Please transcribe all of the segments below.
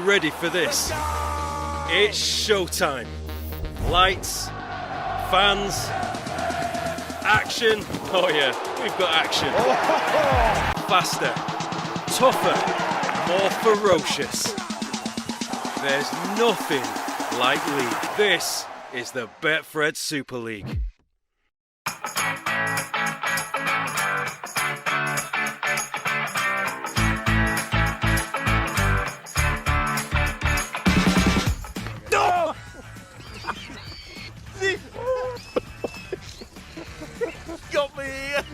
ready for this? It's showtime. Lights, fans, action. Oh yeah, we've got action. Faster, tougher, more ferocious. There's nothing like league. This is the Betfred Super League. Got me here.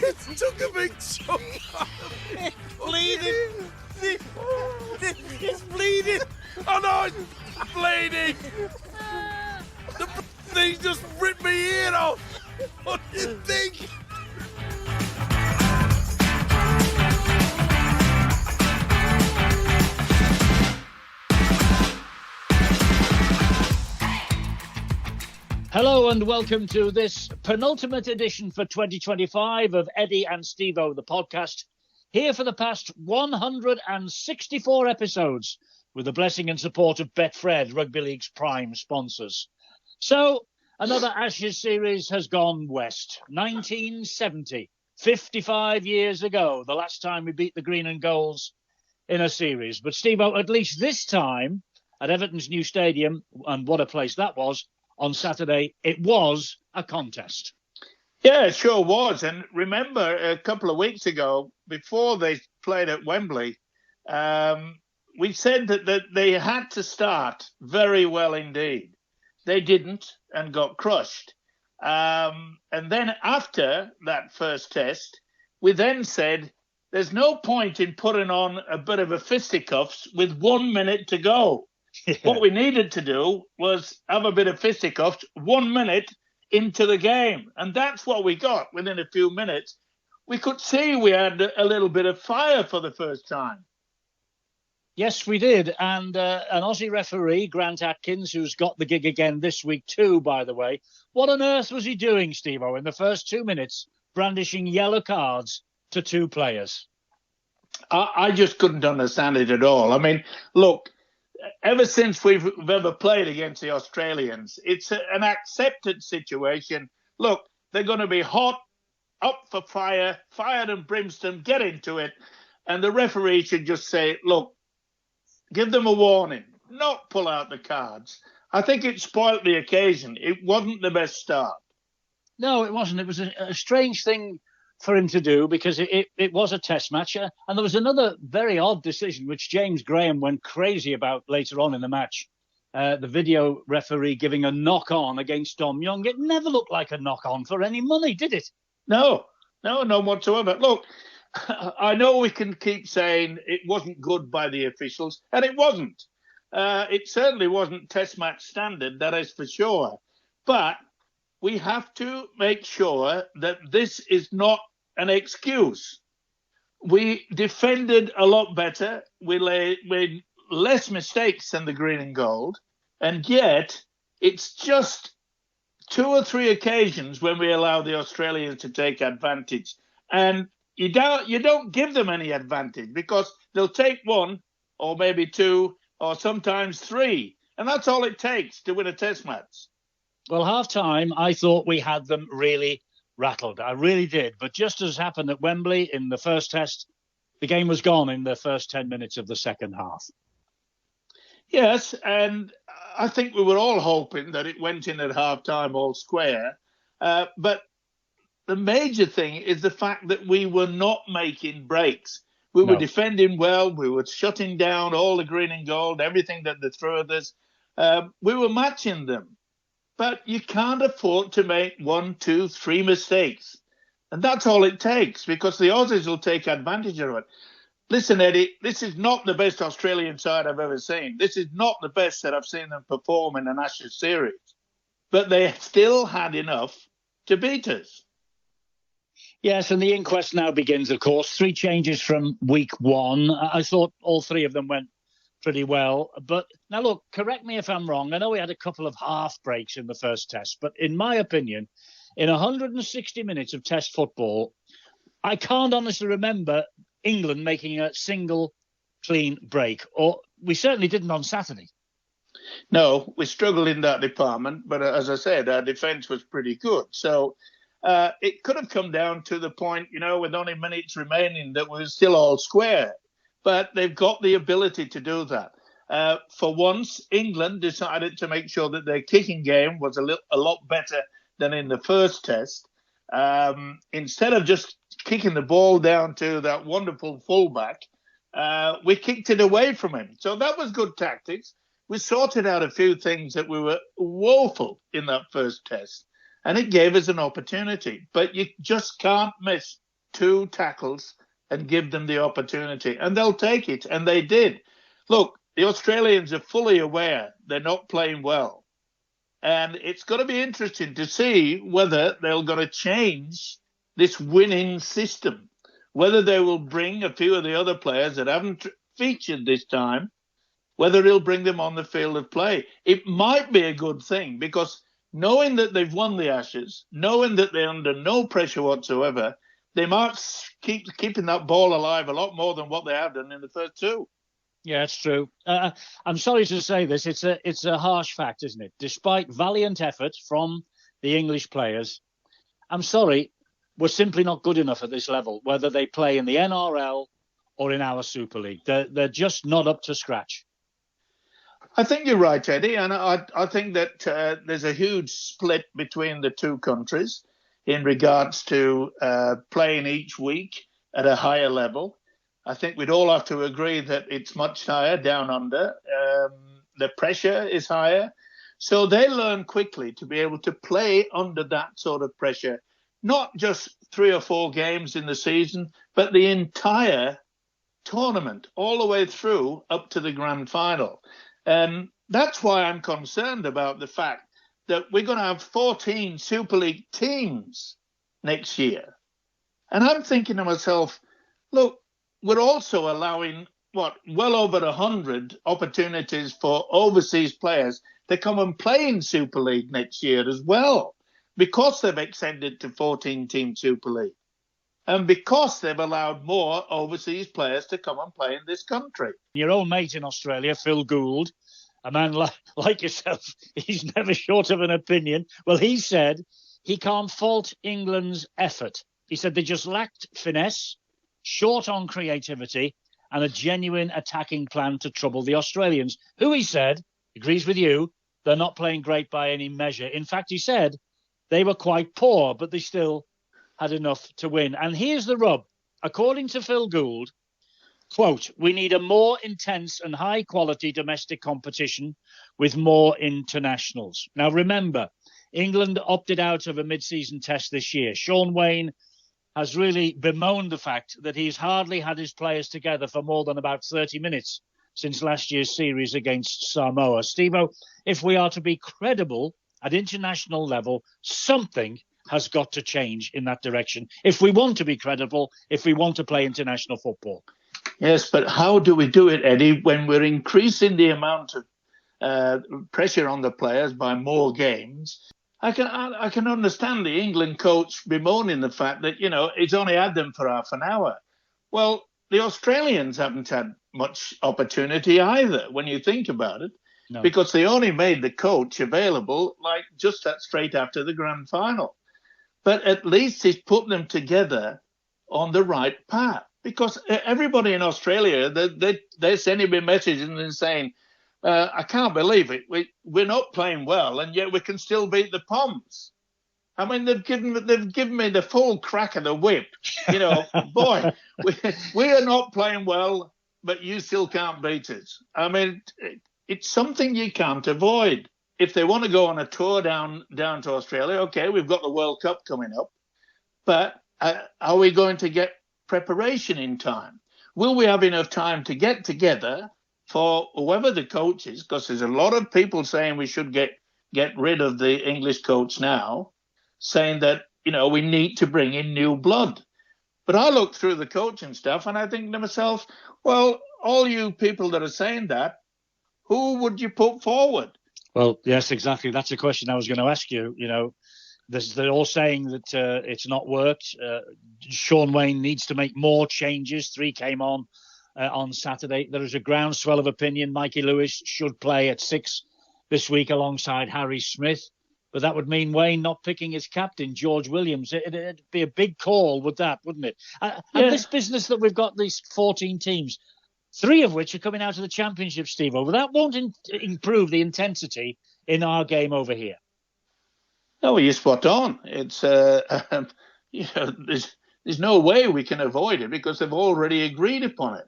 It took a big chunk out of me. Bleeding. It's bleeding. Oh no, it's bleeding. The thing just ripped me ear off. What do you think? Hello and welcome to this penultimate edition for 2025 of Eddie and Stevo, the podcast, here for the past 164 episodes with the blessing and support of Betfred, Rugby League's prime sponsors. So, another Ashes series has gone west. 1970, 55 years ago, the last time we beat the Green and Golds in a series. But Stevo, at least this time, at Everton's new stadium, and what a place that was, on Saturday, it was a contest. Yeah, it sure was. And remember, a couple of weeks ago, before they played at Wembley, we said that they had to start very well indeed. They didn't and got crushed. And then after that first test, we then said, there's no point in putting on a bit of a fisticuffs with 1 minute to go. Yeah. What we needed to do was have a bit of fisticuffs 1 minute into the game. And that's what we got within a few minutes. We could see we had a little bit of fire for the first time. Yes, we did. And an Aussie referee, Grant Atkins, who's got the gig again this week too, by the way. What on earth was he doing, Stevo, in the first 2 minutes, brandishing yellow cards to two players? I just couldn't understand it at all. I mean, look, ever since we've ever played against the Australians, it's an accepted situation. Look, they're going to be hot, up for fire and brimstone, get into it. And the referee should just say, look, give them a warning, not pull out the cards. I think it spoilt the occasion. It wasn't the best start. No, it wasn't. It was a strange thing for him to do because it was a test match. And there was another very odd decision, which James Graham went crazy about later on in the match. The video referee giving a knock-on against Dom Young. It never looked like a knock-on for any money, did it? No whatsoever. Look, I know we can keep saying it wasn't good by the officials, and it wasn't. It certainly wasn't test match standard, that is for sure. But we have to make sure that this is not an excuse. We defended a lot better. We made less mistakes than the Green and Gold, and yet it's just 2 or 3 occasions when we allow the Australians to take advantage, and you don't give them any advantage because they'll take 1 or maybe 2 or sometimes 3, and that's all it takes to win a test match. Well, half-time, I thought we had them really rattled. I really did. But just as happened at Wembley in the first test, the game was gone in the first 10 minutes of the second half. Yes, and I think we were all hoping that it went in at half-time all square. But the major thing is the fact that we were not making breaks. We were defending well. We were shutting down all the Green and Gold, everything that they threw at us. We were matching them. But you can't afford to make 1, 2, 3 mistakes. And that's all it takes because the Aussies will take advantage of it. Listen, Eddie, this is not the best Australian side I've ever seen. This is not the best that I've seen them perform in an Ashes series. But they still had enough to beat us. Yes, and the inquest now begins, of course. 3 changes from week 1. I thought all 3 of them went pretty well. But now, look, correct me if I'm wrong. I know we had a couple of half breaks in the first test. But in my opinion, in 160 minutes of test football, I can't honestly remember England making a single clean break. Or we certainly didn't on Saturday. No, we struggled in that department, but as I said, our defence was pretty good. So it could have come down to the point, with only minutes remaining, that we're still all square. But they've got the ability to do that. For once, England decided to make sure that their kicking game was a lot better than in the first test. Instead of just kicking the ball down to that wonderful fullback, we kicked it away from him. So that was good tactics. We sorted out a few things that we were woeful in that first test, and it gave us an opportunity. But you just can't miss 2 tackles and give them the opportunity, and they'll take it, and they did. Look, the Australians are fully aware they're not playing well, and it's going to be interesting to see whether they're going to change this winning system, whether they will bring a few of the other players that haven't featured this time, whether he'll bring them on the field of play. It might be a good thing, because knowing that they've won the Ashes, knowing that they're under no pressure whatsoever, they might keep keeping that ball alive a lot more than what they have done in the first 2. Yeah, it's true. I'm sorry to say this. It's a harsh fact, isn't it? Despite valiant effort from the English players, I'm sorry, we're simply not good enough at this level, whether they play in the NRL or in our Super League. They're just not up to scratch. I think you're right, Eddie, and I think that there's a huge split between the 2 countries in regards to playing each week at a higher level. I think we'd all have to agree that it's much higher down under. The pressure is higher. So they learn quickly to be able to play under that sort of pressure, not just 3 or 4 games in the season, but the entire tournament, all the way through up to the grand final. And that's why I'm concerned about the fact that we're going to have 14 Super League teams next year. And I'm thinking to myself, look, we're also allowing, well over 100 opportunities for overseas players to come and play in Super League next year as well, because they've extended to 14-team Super League, and because they've allowed more overseas players to come and play in this country. Your old mate in Australia, Phil Gould, a man like yourself, he's never short of an opinion. Well, he said he can't fault England's effort. He said they just lacked finesse, short on creativity, and a genuine attacking plan to trouble the Australians, who, he said, agrees with you, they're not playing great by any measure. In fact, he said they were quite poor, but they still had enough to win. And here's the rub. According to Phil Gould, quote, we need a more intense and high-quality domestic competition with more internationals. Now, remember, England opted out of a mid-season test this year. Sean Wayne has really bemoaned the fact that he's hardly had his players together for more than about 30 minutes since last year's series against Samoa. Stevo, if we are to be credible at international level, something has got to change in that direction if we want to be credible, if we want to play international football. Yes, but how do we do it, Eddie, when we're increasing the amount of pressure on the players by more games? I can understand the England coach bemoaning the fact that, he's only had them for half an hour. Well, the Australians haven't had much opportunity either, when you think about it, because they only made the coach available just that straight after the grand final. But at least he's put them together on the right path, because everybody in Australia, they're sending me messages and saying, I can't believe it. We're not playing well, and yet we can still beat the Poms. I mean, they've given me the full crack of the whip. Boy, we are not playing well, but you still can't beat us. I mean, it's something you can't avoid. If they want to go on a tour down to Australia, okay, we've got the World Cup coming up, but are we going to get preparation in time? Will we have enough time to get together for whoever the coach is? Because there's a lot of people saying we should get rid of the English coach now, saying that, we need to bring in new blood. But I look through the coaching stuff and I think to myself, well, all you people that are saying that, who would you put forward? Well, yes, exactly. That's a question I was going to ask you. They're all saying that it's not worked. Sean Wayne needs to make more changes. 3 came on on Saturday. There is a groundswell of opinion Mikey Lewis should play at 6 this week alongside Harry Smith. But that would mean Wayne not picking his captain, George Williams. It'd be a big call with that, wouldn't it? And this business that we've got, these 14 teams, 3 of which are coming out of the Championship, Stevo, but that won't improve the intensity in our game over here. No, you're spot on. It's there's no way we can avoid it because they've already agreed upon it.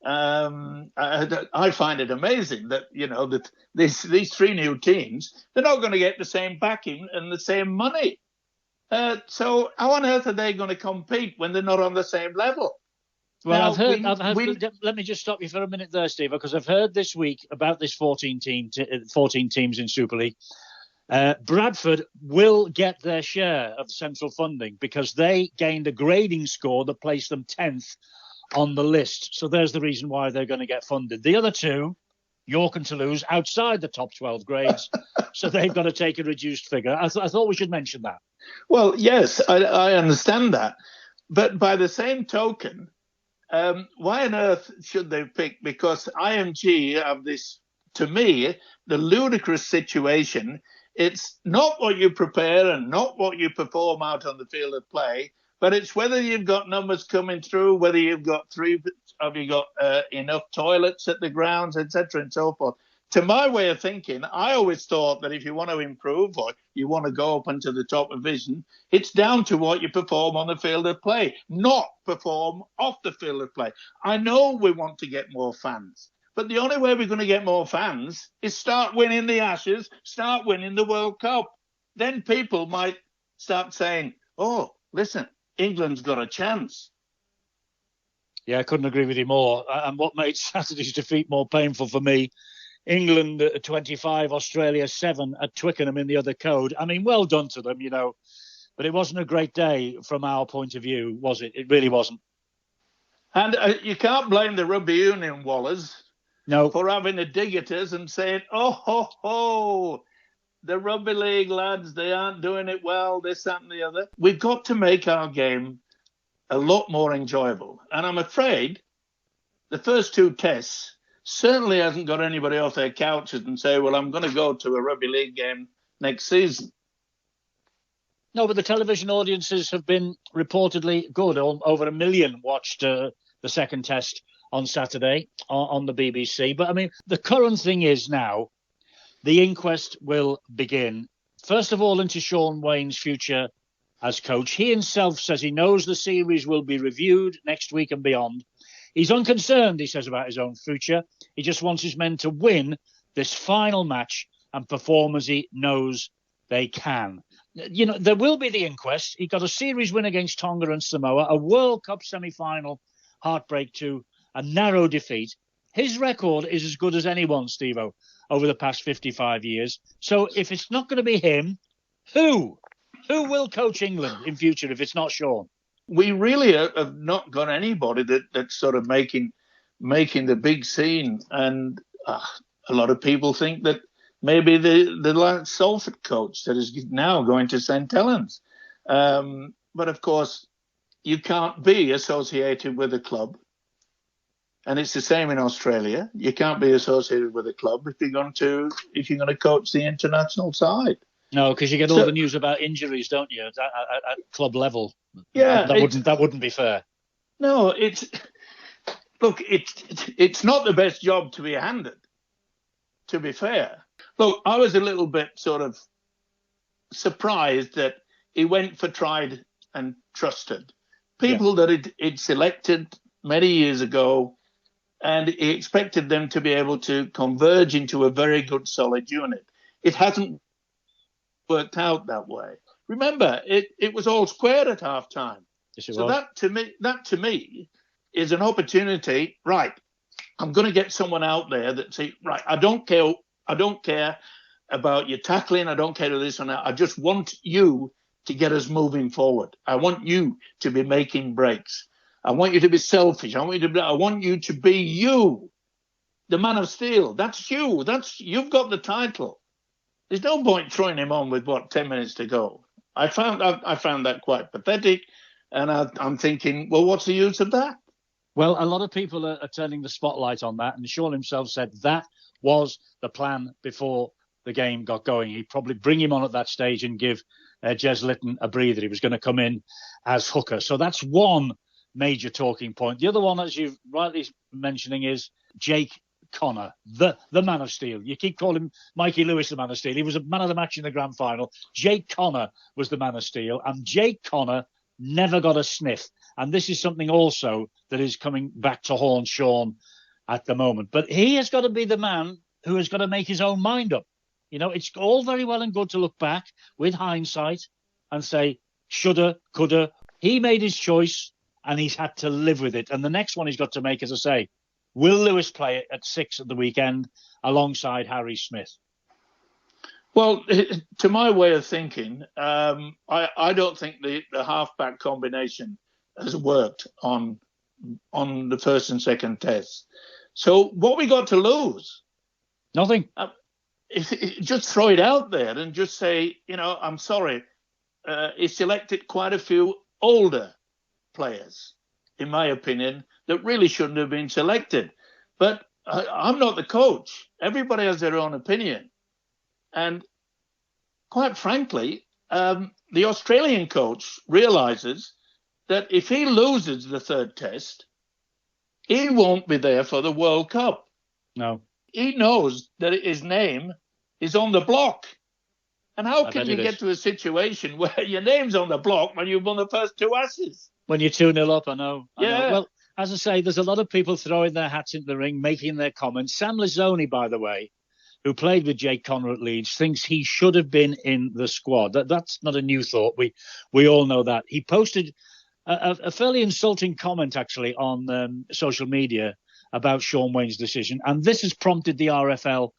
I find it amazing that that these 3 new teams, they're not going to get the same backing and the same money. So how on earth are they going to compete when they're not on the same level? Well, now, I've heard. Let me just stop you for a minute there, Steve, because I've heard this week about this 14 teams in Super League. Bradford will get their share of central funding because they gained a grading score that placed them 10th on the list. So there's the reason why they're going to get funded. The other 2, York and Toulouse, outside the top 12 grades, so they've got to take a reduced figure. I thought we should mention that. Well, yes, I understand that. But by the same token, why on earth should they pick? Because IMG have this, to me, the ludicrous situation. It's not what you prepare and not what you perform out on the field of play, but it's whether you've got numbers coming through, whether you've got enough toilets at the grounds, etc., and so forth. To my way of thinking, I always thought that if you want to improve or you want to go up into the top division, it's down to what you perform on the field of play, not perform off the field of play. I know we want to get more fans, but the only way we're going to get more fans is start winning the Ashes, start winning the World Cup. Then people might start saying, oh, listen, England's got a chance. Yeah, I couldn't agree with you more. And what made Saturday's defeat more painful for me, England at 25, Australia 7 at Twickenham in the other code. I mean, well done to them, but it wasn't a great day from our point of view, was it? It really wasn't. And you can't blame the rugby union wallers for having a dig at us and saying, oh, the rugby league lads, they aren't doing it well, this, that and the other. We've got to make our game a lot more enjoyable. And I'm afraid the first 2 tests certainly hasn't got anybody off their couches and say, well, I'm going to go to a rugby league game next season. No, but the television audiences have been reportedly good. Over 1 million watched the second test on Saturday on the BBC. But, I mean, the current thing is now the inquest will begin, first of all, into Sean Wayne's future as coach. He himself says he knows the series will be reviewed next week and beyond. He's unconcerned, he says, about his own future. He just wants his men to win this final match and perform as he knows they can. There will be the inquest. He got a series win against Tonga and Samoa, a World Cup semi-final heartbreak to a narrow defeat. His record is as good as anyone's, Stevo, over the past 55 years. So if it's not going to be him, who? Who will coach England in future if it's not Sean? We really have not got anybody that's sort of making the big scene. And a lot of people think that maybe the Salford coach that is now going to St. Helens. But, of course, you can't be associated with a club. And it's the same in Australia. You can't be associated with a club if you're going to coach the international side. No, because you get all the news about injuries, don't you, at club level? Yeah, that wouldn't be fair. No, it's not the best job to be handed. To be fair, look, I was a little bit sort of surprised that he went for tried and trusted people that he'd selected many years ago, and he expected them to be able to converge into a very good, solid unit. It hasn't worked out that way. Remember, it was all squared at half time. Yes, so that to me is an opportunity. Right, I'm going to get someone out there that say, right, I don't care about your tackling. I don't care about this or that. I just want you to get us moving forward. I want you to be making breaks. I want you to be selfish. I want you to be you, the man of steel. That's you. You've got the title. There's no point throwing him on with 10 minutes to go. I found that quite pathetic, and I'm thinking, well, what's the use of that? Well, a lot of people are turning the spotlight on that, and Sean himself said that was the plan before the game got going. He'd probably bring him on at that stage and give Jez Litton a breather. He was going to come in as hooker. So that's one major talking point. The other one, as you've rightly mentioning, is Jake Connor, the man of steel. You keep calling him Mikey Lewis the man of steel. He was a man of the match in the grand final. Jake Connor was the man of steel, and Jake Connor never got a sniff. And this is something also that is coming back to haunt Sean at the moment. But he has got to be the man who has got to make his own mind up. You know, it's all very well and good to look back with hindsight and say, shoulda, coulda. He made his choice and he's had to live with it. And the next one he's got to make, as I say, will Lewis play at 6 at the weekend alongside Harry Smith? Well, to my way of thinking, I don't think the half-back combination has worked on the first and second tests. So what we got to lose? Nothing. Just throw it out there and just say, I'm sorry. He selected quite a few older players, in my opinion, that really shouldn't have been selected. But I'm not the coach. Everybody has their own opinion. And quite frankly, the Australian coach realizes that if he loses the third test, he won't be there for the World Cup. No. He knows that his name is on the block. And how can you get to a situation where your name's on the block when you've won the first 2 Ashes? When you're 2-0 up, I know. Yeah. Well, as I say, there's a lot of people throwing their hats into the ring, making their comments. Sam Lizzoni, by the way, who played with Jake Connor at Leeds, thinks he should have been in the squad. That's not a new thought. We all know that. He posted a fairly insulting comment, actually, on social media about Sean Wayne's decision. And this has prompted the RFL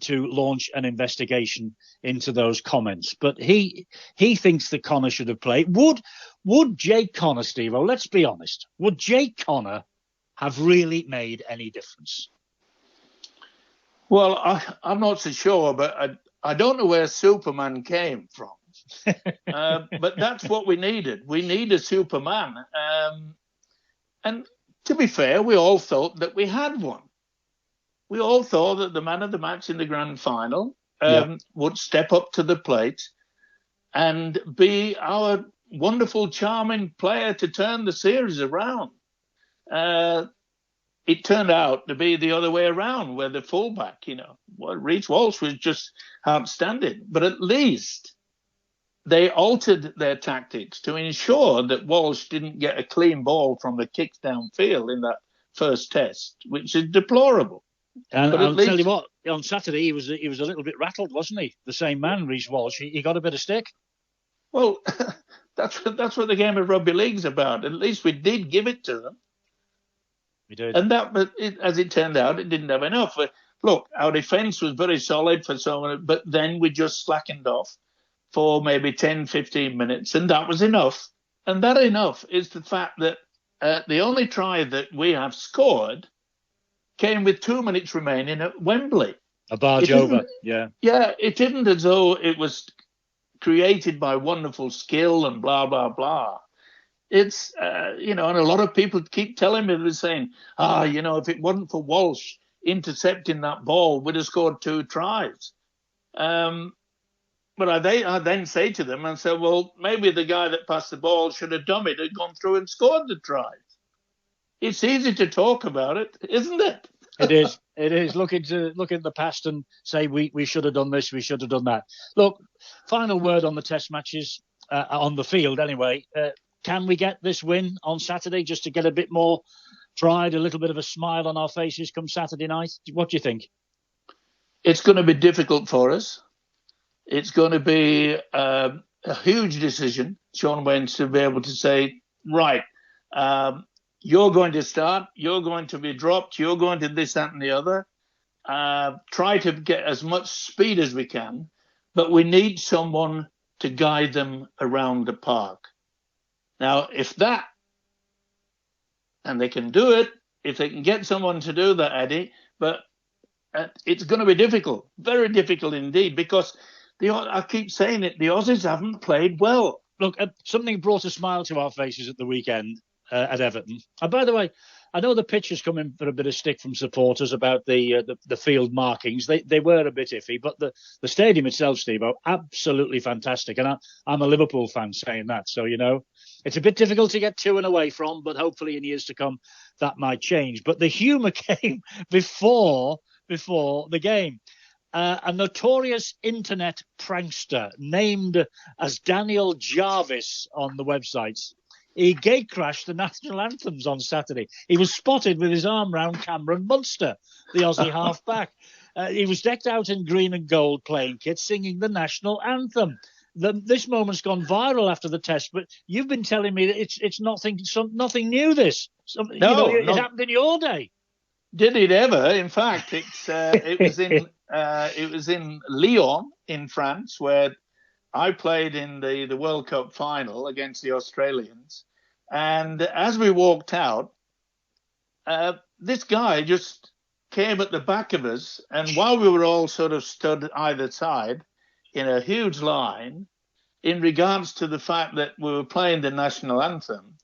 to launch an investigation into those comments. But he thinks that Connor should have played. Would Jake Connor, Stevo, let's be honest, would Jake Connor have really made any difference? Well, I'm not so sure, but I don't know where Superman came from. But that's what we needed. We need a Superman. And to be fair, we all thought that we had one. We all thought that the man of the match in the grand final would step up to the plate and be our wonderful, charming player to turn the series around. It turned out to be the other way around, where the fullback, Reece Walsh was just outstanding. But at least they altered their tactics to ensure that Walsh didn't get a clean ball from the kicks downfield in that first test, which is deplorable. And I'll tell you what, on Saturday he was a little bit rattled, wasn't he? The same man, Reece Walsh. He got a bit of stick. Well, that's what the game of rugby league's about. At least we did give it to them. We did. And as it turned out, it didn't have enough. Look, our defence was very solid for someone, but then we just slackened off for maybe 10, 15 minutes, and that was enough. And that enough is the fact that the only try that we have scored came with 2 minutes remaining at Wembley. A barge over, yeah. Yeah, it isn't as though it was created by wonderful skill and blah, blah, blah. It's, and a lot of people keep telling me, they're saying, if it wasn't for Walsh intercepting that ball, we'd have scored 2 tries. But I then say to them and say, well, maybe the guy that passed the ball should have done it and gone through and scored the tries. It's easy to talk about it, isn't it? It is. It is. Look in the past and say we should have done this, we should have done that. Look, final word on the test matches, on the field anyway. Can we get this win on Saturday just to get a bit more pride, a little bit of a smile on our faces come Saturday night? What do you think? It's going to be difficult for us. It's going to be a huge decision, Sean Wayne, to be able to say, right, you're going to start, you're going to be dropped, you're going to this, that, and the other. Try to get as much speed as we can, but we need someone to guide them around the park. Now, if that, and they can do it, if they can get someone to do that, Eddie, but it's going to be difficult, very difficult indeed, because I keep saying it, the Aussies haven't played well. Look, something brought a smile to our faces at the weekend at Everton. And by the way, I know the pitch has come in for a bit of stick from supporters about the field markings. They were a bit iffy, but the stadium itself, Stevo, absolutely fantastic. And I'm a Liverpool fan saying that. So, it's a bit difficult to get to and away from, but hopefully in years to come that might change. But the humour came before the game. A notorious internet prankster named as Daniel Jarvis on the websites. He gate crashed the national anthems on Saturday. He was spotted with his arm round Cameron Munster, the Aussie halfback. He was decked out in green and gold playing kit, singing the national anthem. This moment's gone viral after the test, but you've been telling me that it's nothing new. This, it happened in your day. Did it ever? In fact, it was in Lyon in France, where I played in the World Cup final against the Australians. And as we walked out, this guy just came at the back of us. And while we were all sort of stood either side in a huge line, in regards to the fact that we were playing the national anthem,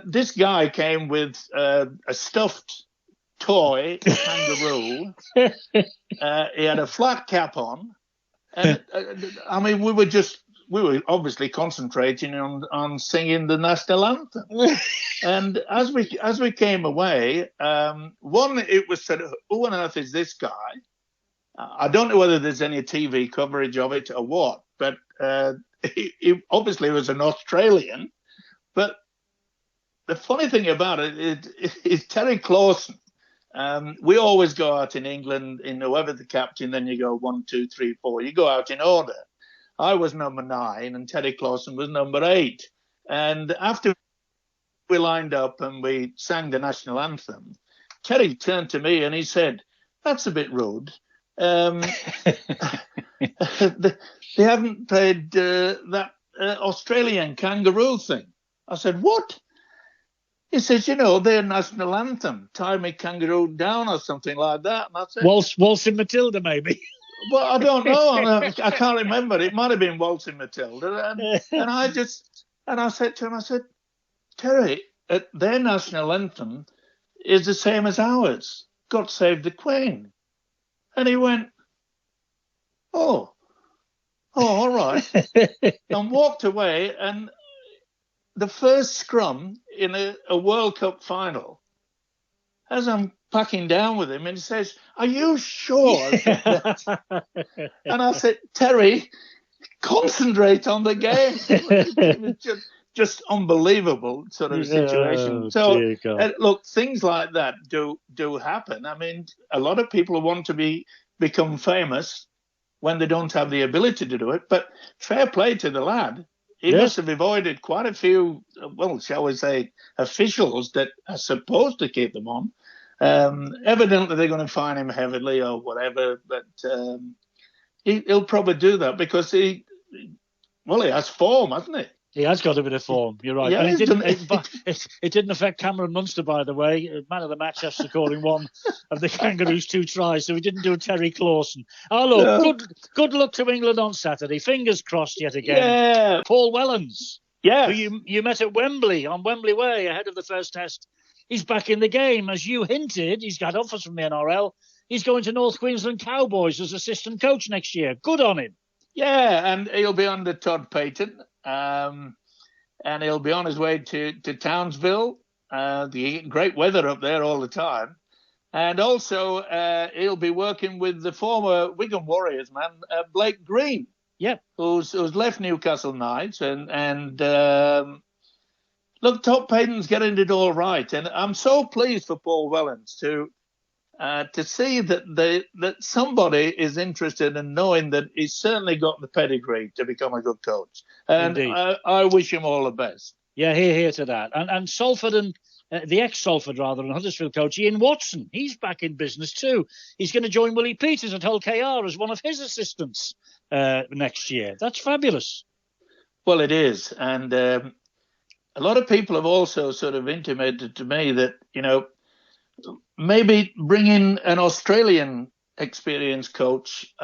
this guy came with a stuffed toy kangaroo. He had a flat cap on, and we were obviously concentrating on singing the national anthem. And as we came away, it was sort of, who on earth is this guy? I don't know whether there's any TV coverage of it or what, but he obviously was an Australian. But the funny thing about it is Terry Clausen. We always go out in England, in whoever the captain, then you go 1, 2, 3, 4. You go out in order. I was number 9 and Terry Clausen was number 8. And after we lined up and we sang the national anthem, Terry turned to me and he said, "That's a bit rude. They haven't played that Australian kangaroo thing." I said, "What?" He says, their national anthem, "Tie Me Kangaroo Down" or something like that. And I said, Waltzing Matilda, maybe. Well, I don't know. I can't remember. It might have been Waltzing Matilda. And I said to him, "Terry, their national anthem is the same as ours. God Save the Queen." And he went, Oh, all right. And walked away. And the first scrum in a World Cup final, as I'm packing down with him, and he says, "Are you sure?" And I said, "Terry, concentrate on the game." It was just unbelievable sort of situation. Look, things like that do happen. I mean, a lot of people want to become famous when they don't have the ability to do it. But fair play to the lad. He must have avoided quite a few, shall we say, officials that are supposed to keep them on. Evidently, they're going to fine him heavily or whatever, but he'll probably do that because he has form, hasn't he? He has got a bit of form. You're right. Yeah, and it didn't affect Cameron Munster, by the way, man of the match after scoring one of the Kangaroos' 2 tries. So he didn't do a Terry Clausen. Oh, look, good luck to England on Saturday. Fingers crossed yet again. Yeah. Paul Wellens, who you met at Wembley, on Wembley Way, ahead of the first test. He's back in the game. As you hinted, he's got offers from the NRL. He's going to North Queensland Cowboys as assistant coach next year. Good on him. Yeah, and he'll be under Todd Payton. And he'll be on his way to Townsville. The great weather up there all the time. And also he'll be working with the former Wigan Warriors man, Blake Green. Yep. Who's left Newcastle Knights. And look, Todd Payton's getting it all right. And I'm so pleased for Paul Wellens to see that somebody is interested in knowing that he's certainly got the pedigree to become a good coach. And I wish him all the best. Yeah, hear to that. And Salford and the ex-Salford rather and Huddersfield coach Ian Watson, he's back in business too. He's going to join Willie Peters at Hull KR as one of his assistants next year. That's fabulous. Well, it is. And a lot of people have also sort of intimated to me that, maybe bringing an Australian experienced coach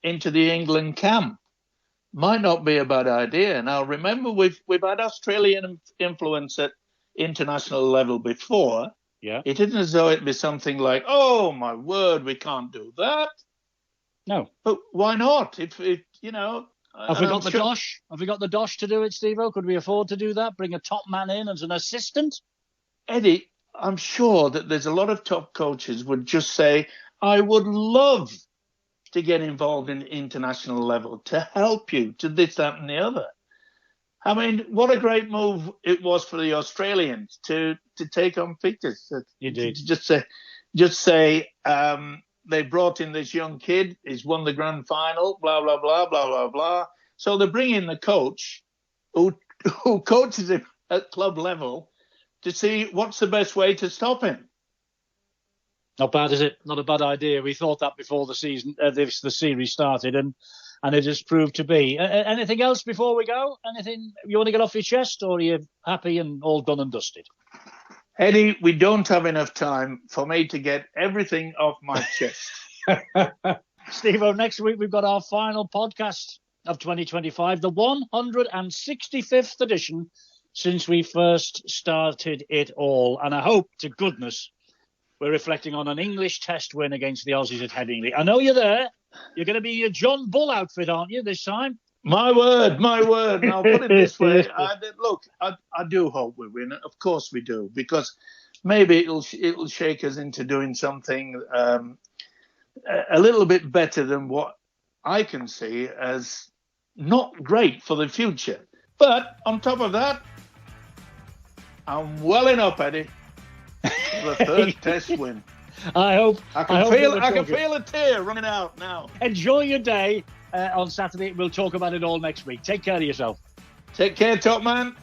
into the England camp might not be a bad idea. Now, remember, we've had Australian influence at international level before Yeah. It isn't as though it'd be something like, oh, my word, we can't do that. No. But why not? If you know... Have we got the dosh? Have we got the dosh to do it, Stevo? Could we afford to do that? Bring a top man in as an assistant? Eddie, I'm sure that there's a lot of top coaches would just say, I would love to get involved in international level, to help you, to this, that, and the other. I mean, what a great move it was for the Australians to take on Peters. Indeed. Just say they brought in this young kid, he's won the grand final, blah, blah, blah, blah, blah, blah. So they bring in the coach who coaches him at club level to see what's the best way to stop him. Not bad, is it? Not a bad idea. We thought that before the season, the series started, and it has proved to be. Anything else before we go? Anything you want to get off your chest, or are you happy and all done and dusted? Eddie, we don't have enough time for me to get everything off my chest. Stevo, next week we've got our final podcast of 2025, the 165th edition since we first started it all. And I hope to goodness we're reflecting on an English Test win against the Aussies at Headingley. I know you're there. You're going to be your John Bull outfit, aren't you, this time? My word. And I'll put it this way. I do hope we win. Of course we do, because maybe it'll shake us into doing something a little bit better than what I can see as not great for the future. But on top of that, I'm welling up, Eddie, for the third Test win. I can feel a tear running out now. Enjoy your day on Saturday. We'll talk about it all next week. Take care of yourself. Take care, top man.